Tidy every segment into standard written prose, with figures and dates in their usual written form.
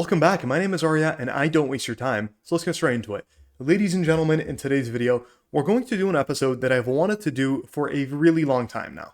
Welcome back. My name is Arya and I don't waste your time, so let's get straight into it. Ladies and gentlemen, in today's video, we're going to do an episode that I've wanted to do for a really long time now.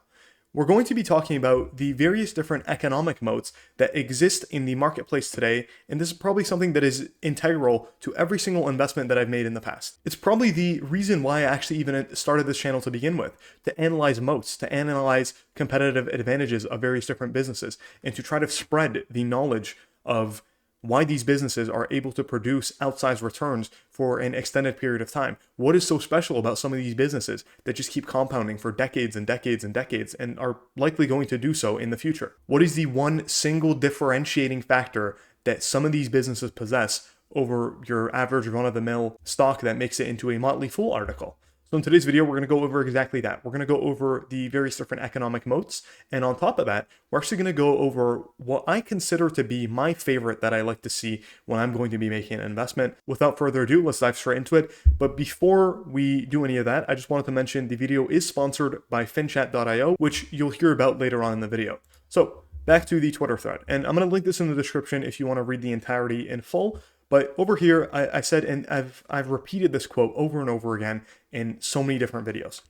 We're going to be talking about the various different economic moats that exist in the marketplace today, and this is probably something that is integral to every single investment that I've made in the past. It's probably the reason why I actually even started this channel to begin with, to analyze moats, to analyze competitive advantages of various different businesses, and to try to spread the knowledge of why these businesses are able to produce outsized returns for an extended period of time. What is so special about some of these businesses that just keep compounding for decades and decades and decades and are likely going to do so in the future? What is the one single differentiating factor that some of these businesses possess over your average run-of-the-mill stock that makes it into a Motley Fool article? So in today's video, we're going to go over exactly that. We're going to go over the various different economic moats. And on top of that, we're actually going to go over what I consider to be my favorite that I like to see when I'm going to be making an investment. Without further ado, let's dive straight into it. But before we do any of that, I just wanted to mention the video is sponsored by finchat.io, which you'll hear about later on in the video. So back to the Twitter thread. And I'm going to link this in the description if you want to read the entirety in full. But over here, I said, and I've repeated this quote over and over again in so many different videos.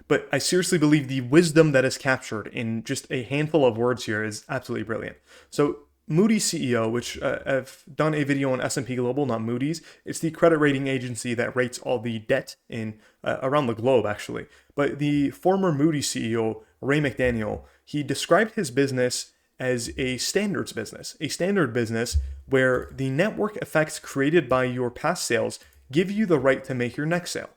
But I seriously believe the wisdom that is captured in just a handful of words here is absolutely brilliant. So Moody's CEO, which I've done a video on S&P Global, not Moody's. It's the credit rating agency that rates all the debt in around the globe, actually. But the former Moody's CEO, Ray McDaniel, he described his business as a standard business where the network effects created by your past sales give you the right to make your next sale.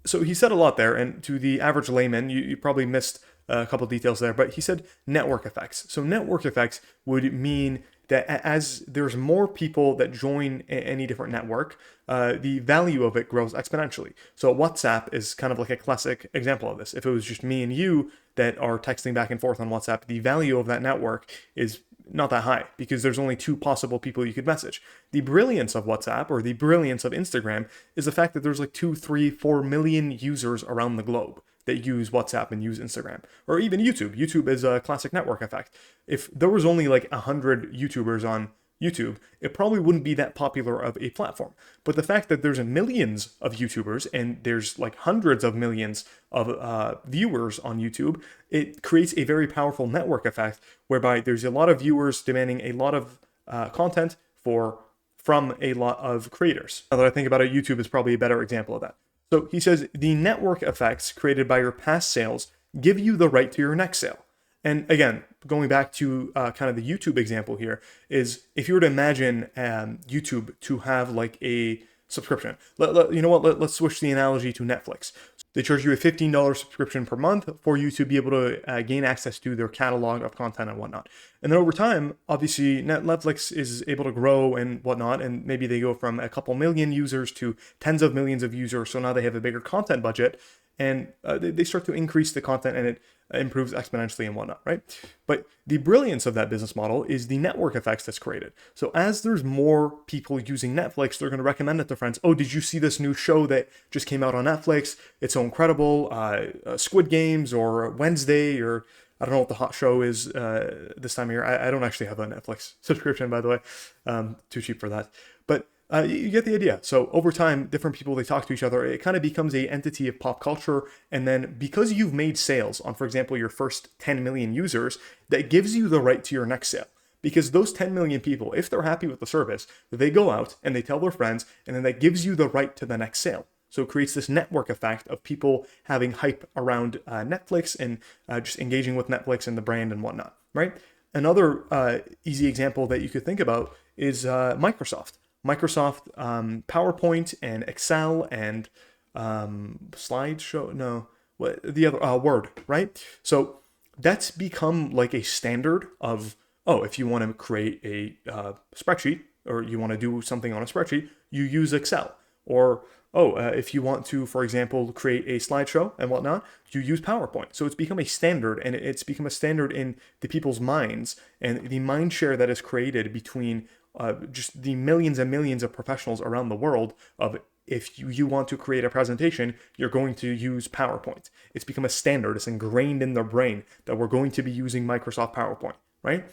So he said a lot there, and to the average layman, you probably missed a couple details there, but he said network effects. So network effects would mean that as there's more people that join any different network, the value of it grows exponentially. So WhatsApp is kind of like a classic example of this. If it was just me and you that are texting back and forth on WhatsApp, the value of that network is not that high because there's only two possible people you could message. The brilliance of WhatsApp or the brilliance of Instagram is the fact that there's like 2, 3, 4 million users around the globe that use WhatsApp and use Instagram, or even YouTube. YouTube is a classic network effect. If there was only like 100 YouTubers on YouTube, it probably wouldn't be that popular of a platform. But the fact that there's millions of YouTubers and there's like hundreds of millions of viewers on YouTube, it creates a very powerful network effect whereby there's a lot of viewers demanding a lot of content from a lot of creators. Now that I think about it, YouTube is probably a better example of that. So he says the network effects created by your past sales give you the right to your next sale. And again, going back to kind of the YouTube example here, is if you were to imagine YouTube to have like a subscription. You know what? Let's switch the analogy to Netflix. They charge you a $15 subscription per month for you to be able to gain access to their catalog of content and whatnot. And then over time, obviously, Netflix is able to grow and whatnot, and maybe they go from a couple million users to tens of millions of users. So now they have a bigger content budget, and they start to increase the content, and it improves exponentially and whatnot, right? But the brilliance of that business model is the network effects that's created. So as there's more people using Netflix, they're going to recommend it to friends. Oh, did you see this new show that just came out on Netflix? It's so incredible. Squid Games or Wednesday, or I don't know what the hot show is this time of year. I don't actually have a Netflix subscription, by the way. Too cheap for that. But you get the idea. So over time, different people, they talk to each other. It kind of becomes an entity of pop culture. And then because you've made sales on, for example, your first 10 million users, that gives you the right to your next sale. Because those 10 million people, if they're happy with the service, they go out and they tell their friends, and then that gives you the right to the next sale. So it creates this network effect of people having hype around Netflix and just engaging with Netflix and the brand and whatnot, right? Another easy example that you could think about is Microsoft. Microsoft PowerPoint and Excel and Word, right? So that's become like a standard of, if you want to create a spreadsheet or you want to do something on a spreadsheet, you use Excel. Or, if you want to, for example, create a slideshow and whatnot, you use PowerPoint. So it's become a standard, and it's become a standard in the people's minds, and the mind share that is created between just the millions and millions of professionals around the world of, if you want to create a presentation, you're going to use PowerPoint. It's become a standard. It's ingrained in their brain that we're going to be using Microsoft PowerPoint, right?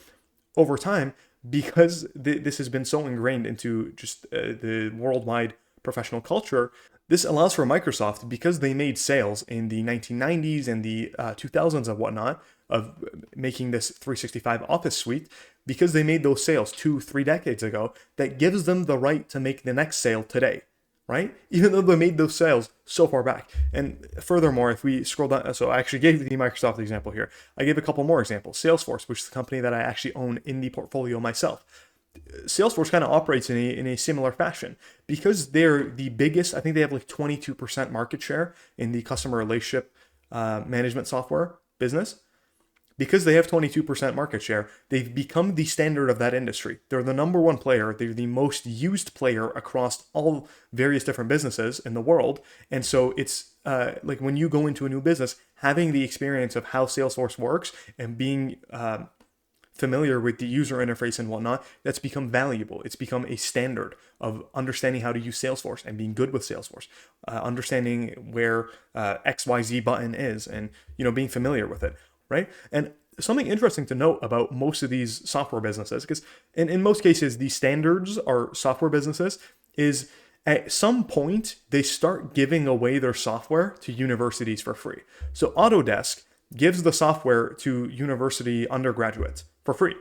Over time, because this has been so ingrained into just the worldwide professional culture. This allows for Microsoft, because they made sales in the 1990s and the 2000s and whatnot, of making this 365 Office suite, because they made those sales 2-3 decades ago, that gives them the right to make the next sale today, right? Even though they made those sales so far back. And furthermore, if we scroll down, so I actually gave the Microsoft example here. I gave a couple more examples. Salesforce, which is the company that I actually own in the portfolio myself. Salesforce kind of operates in a similar fashion because they're the biggest. I think they have like 22% market share in the customer relationship management software business. Because they have 22% market share, they've become the standard of that industry. They're the number one player. They're the most used player across all various different businesses in the world. And so it's like when you go into a new business, having the experience of how Salesforce works and being familiar with the user interface and whatnot, that's become valuable. It's become a standard of understanding how to use Salesforce and being good with Salesforce, understanding where XYZ button is, and being familiar with it, right? And something interesting to note about most of these software businesses, because in most cases these standards are software businesses, is at some point they start giving away their software to universities for free. So Autodesk gives the software to university undergraduates for free.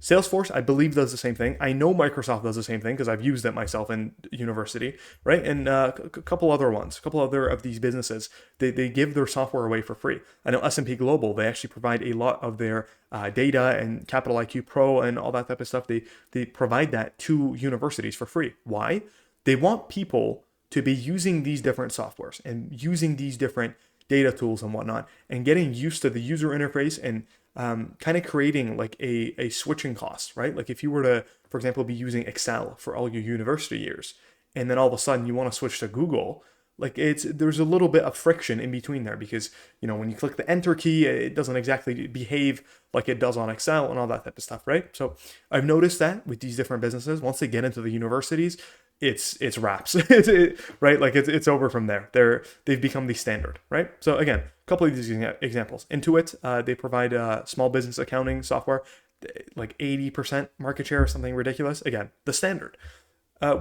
Salesforce, I believe, does the same thing. I know Microsoft does the same thing because I've used it myself in university, right? And a couple other of these businesses, they give their software away for free. I know S&P Global, they actually provide a lot of their data and Capital IQ Pro and all that type of stuff. They provide that to universities for free. Why? They want people to be using these different softwares and using these different data tools and whatnot, and getting used to the user interface and kind of creating like a switching cost, right? Like if you were to, for example, be using Excel for all your university years, and then all of a sudden you want to switch to Google, like there's a little bit of friction in between there, because when you click the enter key, it doesn't exactly behave like it does on Excel and all that type of stuff, right? So I've noticed that with these different businesses, once they get into the universities, it's wraps, right? Like it's over from there. They've become the standard, right? So again, a couple of these examples. Intuit, they provide small business accounting software, like 80% market share or something ridiculous. Again, the standard.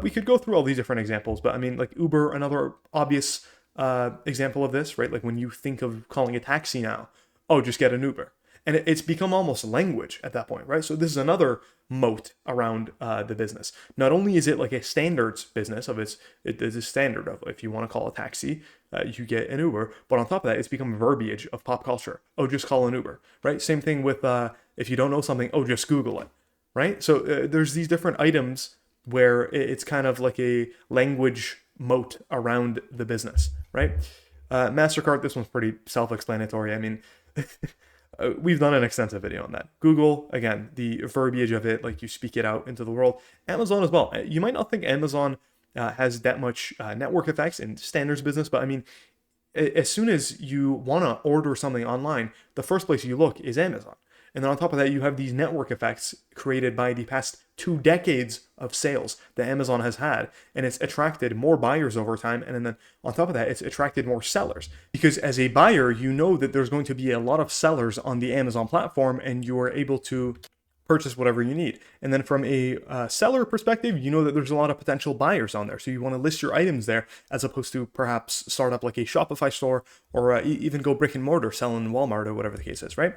We could go through all these different examples, but I mean, like Uber, another obvious example of this, right? Like when you think of calling a taxi now, oh, just get an Uber. And it's become almost language at that point, right? So this is another moat around the business. Not only is it like a standards business of it is a standard of, if you want to call a taxi, you get an Uber, but on top of that, it's become verbiage of pop culture. Oh, just call an Uber, right? Same thing with if you don't know something, oh, just Google it, right? So there's these different items where it's kind of like a language moat around the business, right? MasterCard, this one's pretty self-explanatory. I mean, we've done an extensive video on that. Google, again, the verbiage of it, like you speak it out into the world. Amazon as well. You might not think Amazon has that much network effects in standards business, but I mean, as soon as you want to order something online, the first place you look is Amazon. And then on top of that, you have these network effects created by the past 2 decades of sales that Amazon has had. And it's attracted more buyers over time. And then on top of that, it's attracted more sellers. Because as a buyer, you know that there's going to be a lot of sellers on the Amazon platform, and you are able to purchase whatever you need. And then from a seller perspective, you know that there's a lot of potential buyers on there. So you want to list your items there, as opposed to perhaps start up like a Shopify store, or even go brick and mortar, sell in Walmart or whatever the case is, right?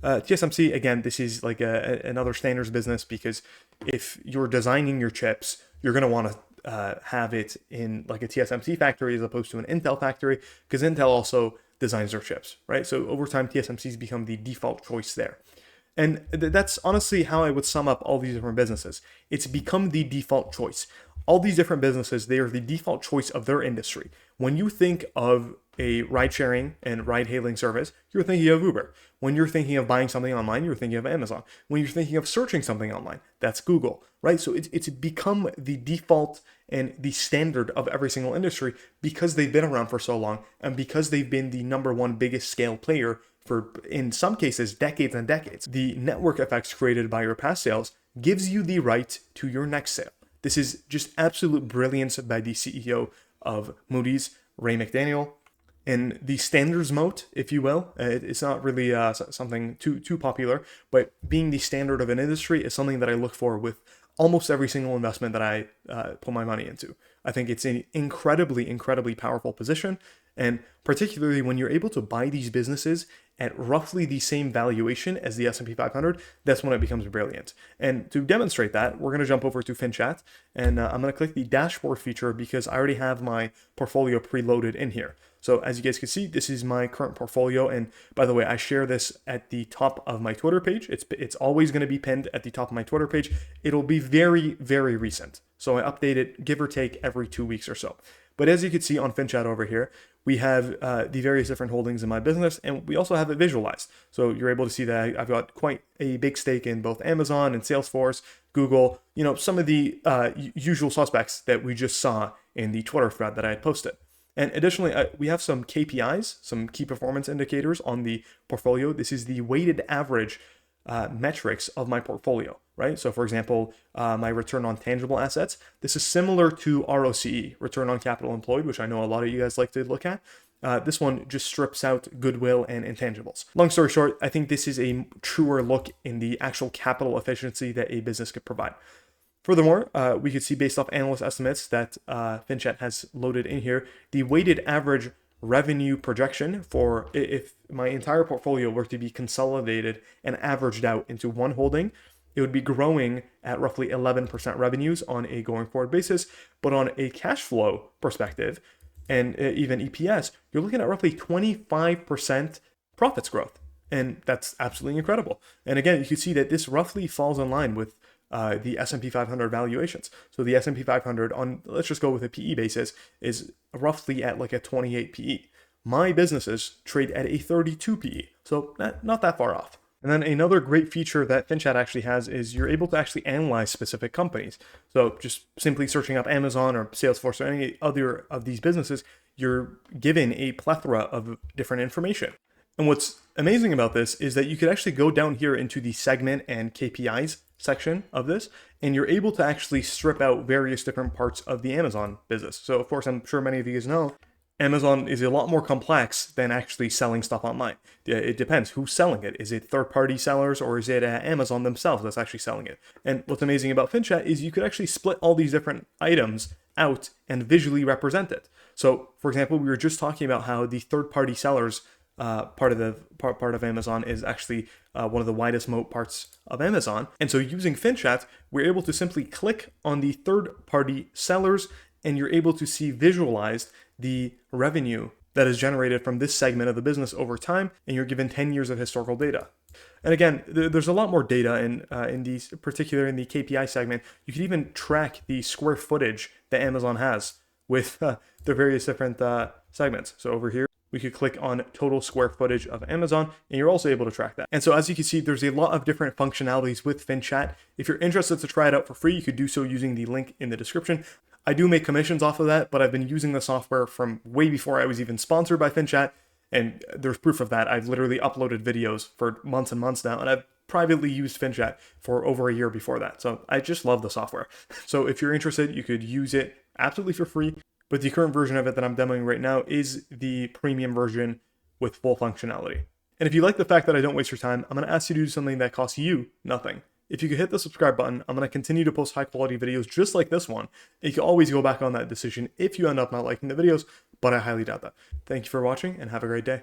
TSMC, again, this is like another standards business, because if you're designing your chips, you're going to want to have it in like a TSMC factory as opposed to an Intel factory, because Intel also designs their chips, right? So over time, TSMC's become the default choice there. And that's honestly how I would sum up all these different businesses. It's become the default choice. All these different businesses, they are the default choice of their industry. When you think of a ride sharing and ride hailing service, you're thinking of Uber. When you're thinking of buying something online, you're thinking of Amazon. When you're thinking of searching something online, that's Google, right? So it's become the default and the standard of every single industry, because they've been around for so long, and because they've been the number one biggest scale player for, in some cases, decades and decades. The network effects created by your past sales gives you the right to your next sale. This is just absolute brilliance by the CEO of Moody's, Ray McDaniel. in the standards moat, if you will. It's not really something too popular, but being the standard of an industry is something that I look for with almost every single investment that I put my money into. I think it's an incredibly powerful position, and particularly when you're able to buy these businesses at roughly the same valuation as the S&P 500, that's when it becomes brilliant. And to demonstrate that, we're going to jump over to FinChat, and I'm going to click the dashboard feature because I already have my portfolio preloaded in here. So as you guys can see, this is my current portfolio. And by the way, I share this at the top of my Twitter page. It's always going to be pinned at the top of my Twitter page. It'll be very recent. So I update it, give or take, every 2 weeks or so. But as you can see on FinChat over here, we have the various different holdings in my business, and we also have it visualized. So you're able to see that I've got quite a big stake in both Amazon and Salesforce, Google, some of the usual suspects that we just saw in the Twitter thread that I had posted. And additionally, we have some KPIs, some key performance indicators on the portfolio. This is the weighted average metrics of my portfolio, right? So for example, my return on tangible assets, this is similar to ROCE, return on capital employed, which I know a lot of you guys like to look at. This one just strips out goodwill and intangibles. Long story short, I think this is a truer look in the actual capital efficiency that a business could provide. Furthermore, we could see based off analyst estimates that FinChat has loaded in here, the weighted average revenue projection for if my entire portfolio were to be consolidated and averaged out into one holding, it would be growing at roughly 11% revenues on a going forward basis. But on a cash flow perspective and even EPS, you're looking at roughly 25% profits growth. And that's absolutely incredible. And again, you can see that this roughly falls in line with the S&P 500 valuations. So the S&P 500 on, let's just go with a PE basis, is roughly at like a 28 PE. My businesses trade at a 32 PE, so not that far off. And then another great feature that FinChat actually has is you're able to actually analyze specific companies. So just simply searching up Amazon or Salesforce or any other of these businesses, you're given a plethora of different information. And what's amazing about this is that you could actually go down here into the segment and KPIs section of this, and you're able to actually strip out various different parts of the Amazon business. So of course, I'm sure many of you guys know, Amazon is a lot more complex than actually selling stuff online. It depends who's selling it. Is it third-party sellers or is it Amazon themselves that's actually selling it? And what's amazing about FinChat is you could actually split all these different items out and visually represent it. So for example, we were just talking about how the third-party sellers part of Amazon is actually one of the widest moat parts of Amazon. And so using FinChat, we're able to simply click on the third-party sellers, and you're able to see visualized the revenue that is generated from this segment of the business over time, and you're given 10 years of historical data. And again, there's a lot more data in these, particularly in the KPI segment. You can even track the square footage that Amazon has with the various different segments. So over here, we could click on total square footage of Amazon, and you're also able to track that. And so as you can see, there's a lot of different functionalities with FinChat. If you're interested to try it out for free, you could do so using the link in the description. I do make commissions off of that, but I've been using the software from way before I was even sponsored by FinChat, and there's proof of that. I've literally uploaded videos for months and months now, and I've privately used FinChat for over a year before that. So I just love the software. So if you're interested, you could use it absolutely for free. But the current version of it that I'm demoing right now is the premium version with full functionality. And if you like the fact that I don't waste your time, I'm going to ask you to do something that costs you nothing. If you could hit the subscribe button, I'm going to continue to post high quality videos just like this one. You can always go back on that decision if you end up not liking the videos, but I highly doubt that. Thank you for watching and have a great day.